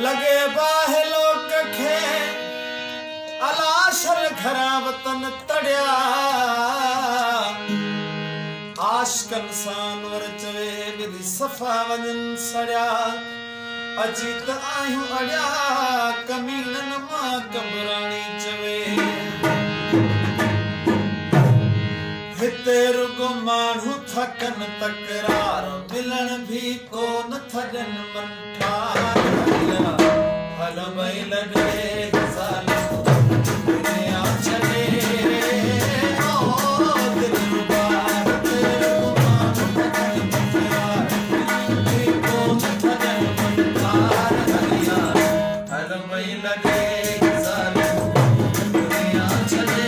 लगे बाहे लोक खे अलाशल घरा वतन तड़िया आशकन सानवर चवे विधि सफा वजन सड़िया अजीत आयूं अड़िया कमीनन मां कबराणी चवे हिते रुगो माण्हू थकन तकरार मिलन भी कोन थजन मन ठार हल भई लॻे साल दुनिया छॾे ओ दिल रुबार तेरे माण्हू थकन तकरार मिलन भी कोन थजन मन ठार हल भई लॻे साल दुनिया छॾे